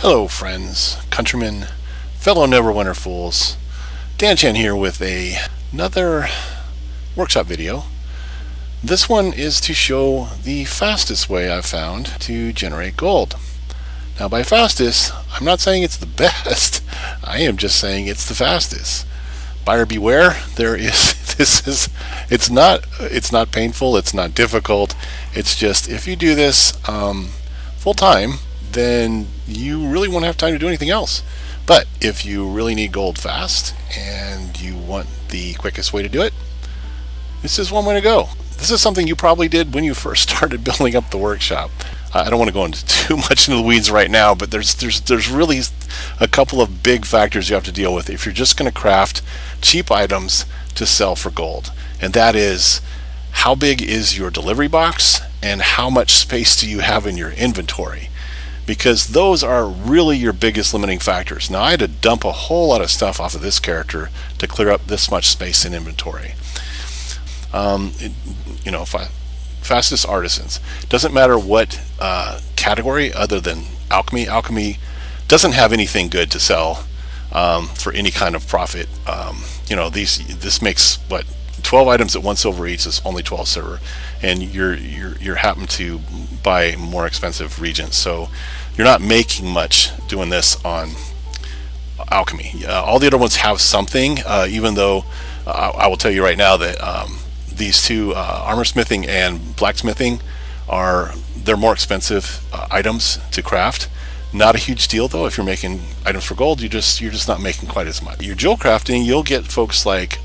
Hello friends, countrymen, fellow Neverwinter fools. Dan Chan here with another workshop video. This one is to show the fastest way I've found to generate gold. Now by fastest, I'm not saying it's the best, I am just saying it's the fastest. Buyer beware, it's not painful, it's not difficult, it's just if you do this full time, then you really won't have time to do anything else. But if you really need gold fast and you want the quickest way to do it, this is one way to go. This is something you probably did when you first started building up the workshop. I don't want to go into too much into the weeds right now, but there's really a couple of big factors you have to deal with if you're just going to craft cheap items to sell for gold. And that is, how big is your delivery box and how much space do you have in your inventory? Because those are really your biggest limiting factors. Now I had to dump a whole lot of stuff off of this character to clear up this much space in inventory. Fastest artisans. Doesn't matter what category other than alchemy. Alchemy doesn't have anything good to sell for any kind of profit. This makes 12 items at 1 silver each is only 12 silver, and you're happen to buy more expensive reagents, so you're not making much doing this on alchemy. All the other ones have something, even though I will tell you right now that these two, armor smithing and blacksmithing, they're more expensive items to craft. Not a huge deal though. If you're making items for gold, you're just not making quite as much. Your jewel crafting, you'll get folks like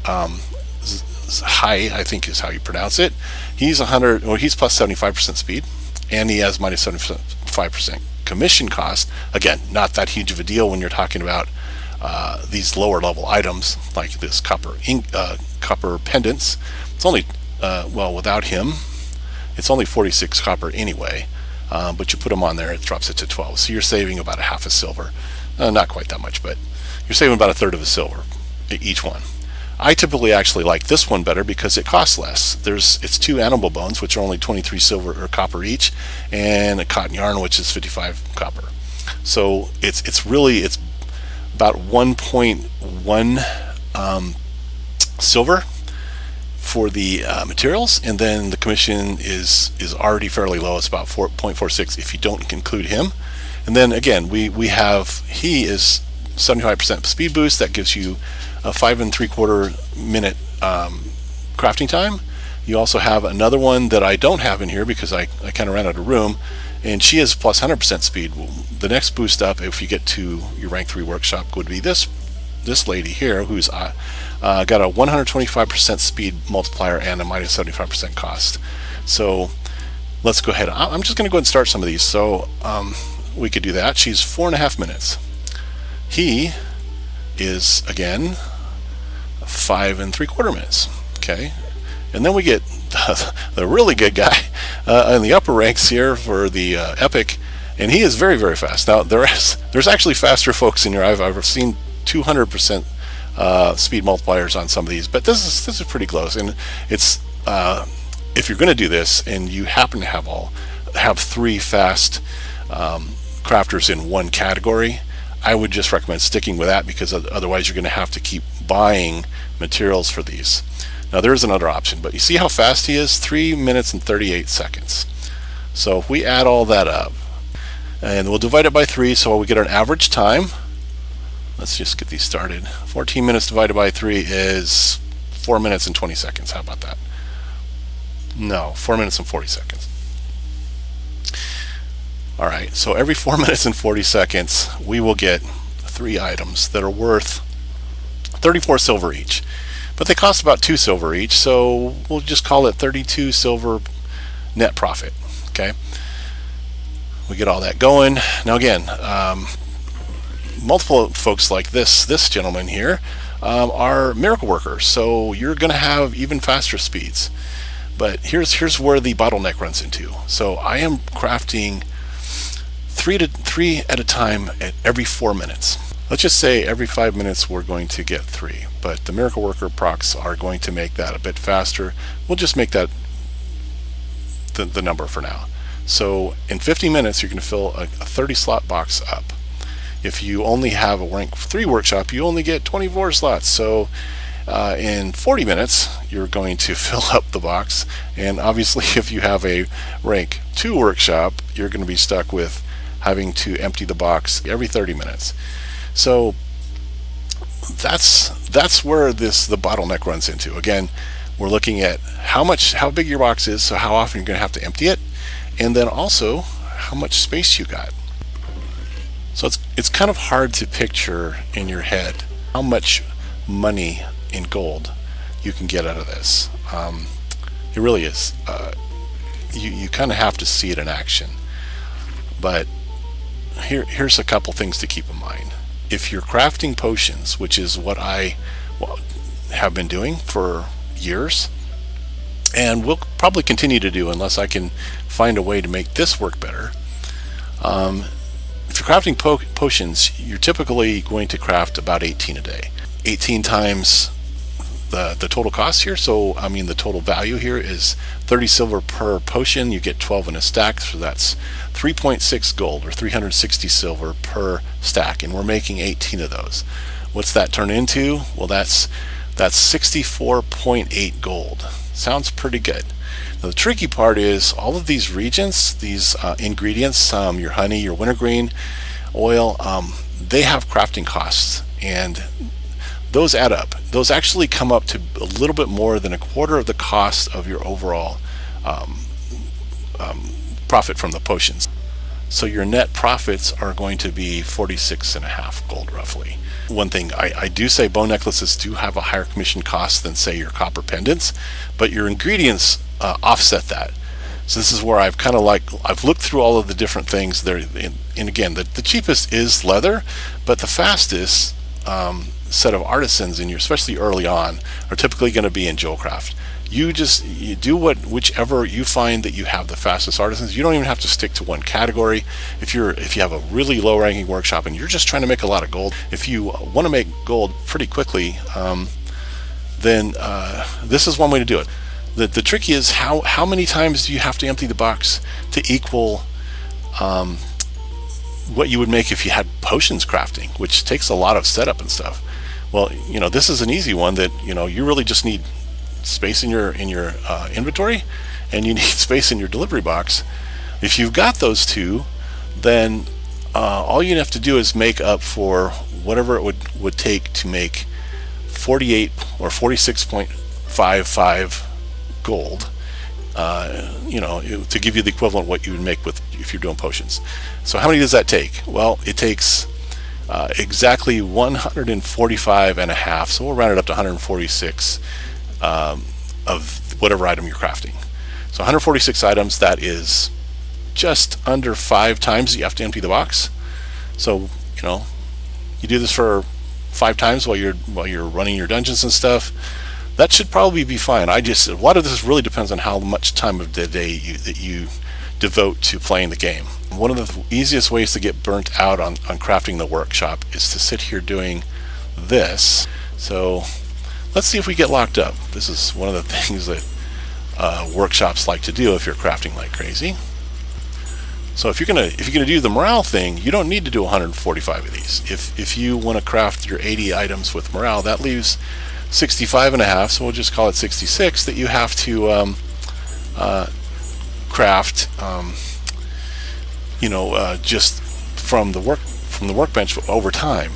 High, I think is how you pronounce it. He's he's plus 75% speed, and he has minus 75% commission cost. Again, not that huge of a deal when you're talking about these lower level items like this copper pendants. It's only without him, it's only 46 copper anyway. But you put them on there, it drops it to 12. So you're saving about a half a silver. Not quite that much, but you're saving about a third of a silver each one. I typically actually like this one better because it costs less. It's 2 animal bones, which are only 23 silver or copper each, and a cotton yarn, which is 55 copper. So it's about 1.1 silver for the materials, and then the commission is already fairly low. It's about 4.46 if you don't include him. And then again, he is 75% speed boost. That gives you a 5 3/4 minute crafting time. You also have another one that I don't have in here because I kind of ran out of room, and she is plus 100% speed. The next boost up, if you get to your rank 3 workshop, would be this lady here, who's got a 125% speed multiplier and a minus 75% cost. So let's go ahead. I'm just going to go ahead and start some of these. So we could do that. She's 4.5 minutes. He is again 5 3/4 minutes. Okay, and then we get the really good guy in the upper ranks here for the epic, and he is very, very fast. Now there's actually faster folks in here. I've seen 200% speed multipliers on some of these, but this is pretty close. And it's if you're going to do this and you happen to have 3 fast crafters in one category, I would just recommend sticking with that, because otherwise you're going to have to keep buying materials for these. Now there is another option, but you see how fast he is? 3 minutes and 38 seconds. So if we add all that up and we'll divide it by 3, so we get an average time. Let's just get these started. 14 minutes divided by 3 is 4 minutes and 20 seconds. How about that? No, 4 minutes and 40 seconds. Alright, so every 4 minutes and 40 seconds we will get 3 items that are worth 34 silver each. But they cost about 2 silver each, so we'll just call it 32 silver net profit. Okay? We get all that going. Now again, multiple folks like this gentleman here are miracle workers, so you're going to have even faster speeds. But here's where the bottleneck runs into. So I am crafting 3 at a time at every 4 minutes. Let's just say every 5 minutes we're going to get 3, but the miracle worker procs are going to make that a bit faster. We'll just make that the number for now. So in 50 minutes, you're going to fill a 30 slot box up. If you only have a rank 3 workshop, you only get 24 slots. So in 40 minutes, you're going to fill up the box. And obviously, if you have a rank 2 workshop, you're going to be stuck with having to empty the box every 30 minutes. So that's where the bottleneck runs into. Again, we're looking at how big your box is, so how often you're going to have to empty it, and then also how much space you got. So it's kind of hard to picture in your head how much money in gold you can get out of this. It really is. You kind of have to see it in action. But here's a couple things to keep in mind. If you're crafting potions, which is what I have been doing for years, and will probably continue to do unless I can find a way to make this work better. If you're crafting potions, you're typically going to craft about 18 a day. 18 times the total cost here, so I mean the total value here is 30 silver per potion. You get 12 in a stack, so that's 3.6 gold or 360 silver per stack, and we're making 18 of those. What's that turn into? Well, that's 64.8 gold. Sounds pretty good. Now, the tricky part is all of these reagents, these ingredients, your honey, your wintergreen, oil, they have crafting costs, and those add up. Those actually come up to a little bit more than a quarter of the cost of your overall profit from the potions. So your net profits are going to be 46.5 gold roughly. One thing I do say, bone necklaces do have a higher commission cost than say your copper pendants, but your ingredients offset that. So this is where I've looked through all of the different things there, and again, the cheapest is leather, but the fastest set of artisans in especially early on, are typically going to be in Jewelcraft. You do whichever you find that you have the fastest artisans. You don't even have to stick to one category. If you have a really low ranking workshop and you're just trying to make a lot of gold, if you want to make gold pretty quickly, then this is one way to do it. The trick is how many times do you have to empty the box to equal what you would make if you had potions crafting, which takes a lot of setup and stuff. Well, this is an easy one that you really just need space in your inventory, and you need space in your delivery box. If you've got those two, then all you have to do is make up for whatever it would take to make 48 or 46.55 gold, to give you the equivalent of what you would make if you're doing potions. So how many does that take? Well, it takes exactly 145 and a half, so we'll round it up to 146 of whatever item you're crafting. So 146 items, that is just under 5 times you have to empty the box. So you do this for 5 times while you're running your dungeons and stuff. That should probably be fine. A lot of this really depends on how much time of the day that you devote to playing the game. One of the easiest ways to get burnt out on crafting the workshop is to sit here doing this. So let's see if we get locked up. This is one of the things that workshops like to do if you're crafting like crazy. So if you're gonna do the morale thing, you don't need to do 145 of these. If you want to craft your 80 items with morale, that leaves 65 and a half, so we'll just call it 66 that you have to craft just from the workbench over time.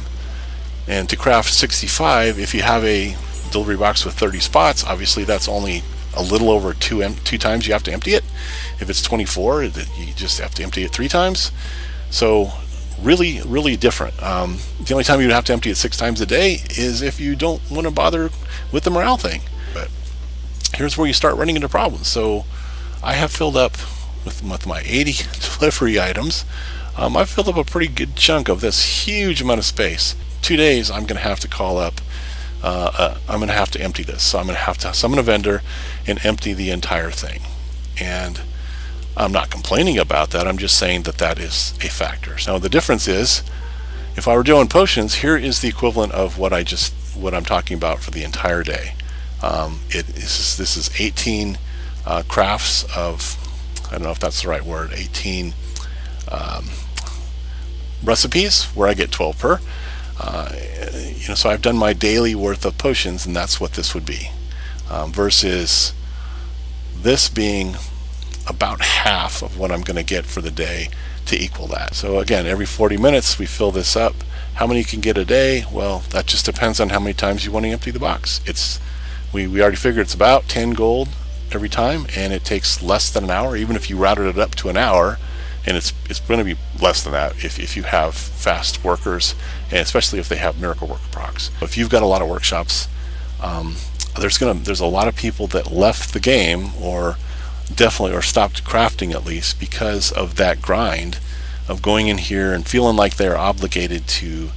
And to craft 65, if you have a delivery box with 30 spots, obviously that's only a little over two times you have to empty it. If it's 24, you just have to empty it 3 times. So really, really different. The only time you'd have to empty it 6 times a day is if you don't want to bother with the morale thing. But here's where you start running into problems. So I have filled up with my 80 delivery items. I've filled up a pretty good chunk of this huge amount of space. 2 days I'm going to have to call up, I'm going to have to empty this. So I'm going to have to summon a vendor and empty the entire thing. And I'm not complaining about that. I'm just saying that is a factor. So the difference is, if I were doing potions, here is the equivalent of what I'm talking about for the entire day. This is 18 crafts of, I don't know if that's the right word, 18 recipes where I get 12 per. So I've done my daily worth of potions, and that's what this would be, versus this being about half of what I'm going to get for the day to equal that. So again, every 40 minutes we fill this up. How many you can get a day? Well, that just depends on how many times you want to empty the box. We already figured it's about 10 gold every time, and it takes less than an hour. Even if you routed it up to an hour, and it's going to be less than that if you have fast workers, and especially if they have miracle worker procs. If you've got a lot of workshops, there's a lot of people that left the game, or stopped crafting at least, because of that grind of going in here and feeling like they're obligated to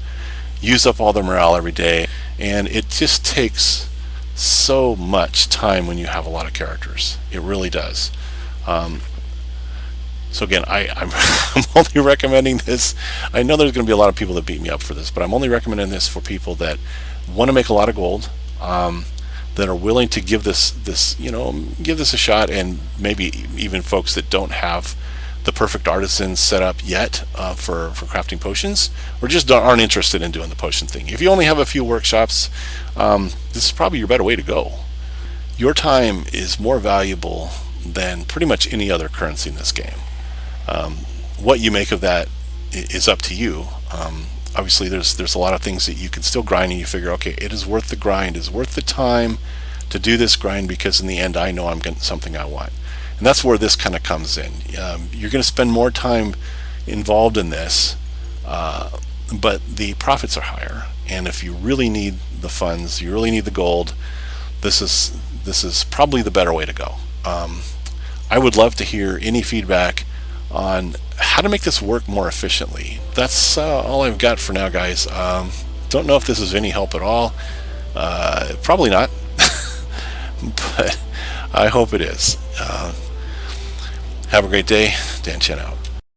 use up all their morale every day. And it just takes so much time when you have a lot of characters. It really does. So again, I'm only recommending this. I know there's going to be a lot of people that beat me up for this, but I'm only recommending this for people that want to make a lot of gold, that are willing to give this a shot, and maybe even folks that don't have the perfect artisan set up yet for crafting potions, or just aren't interested in doing the potion thing. If you only have a few workshops, this is probably your better way to go. Your time is more valuable than pretty much any other currency in this game. What you make of that is up to you. Obviously, there's a lot of things that you can still grind, and you figure, okay, it is worth the grind, is worth the time to do this grind, because in the end, I know I'm getting something I want. And that's where this kind of comes in. You're going to spend more time involved in this, but the profits are higher. And if you really need the funds, you really need the gold, this is probably the better way to go. I would love to hear any feedback on how to make this work more efficiently. That's all I've got for now, guys. Don't know if this is any help at all. Probably not, but I hope it is. Have a great day. Dan Chen out.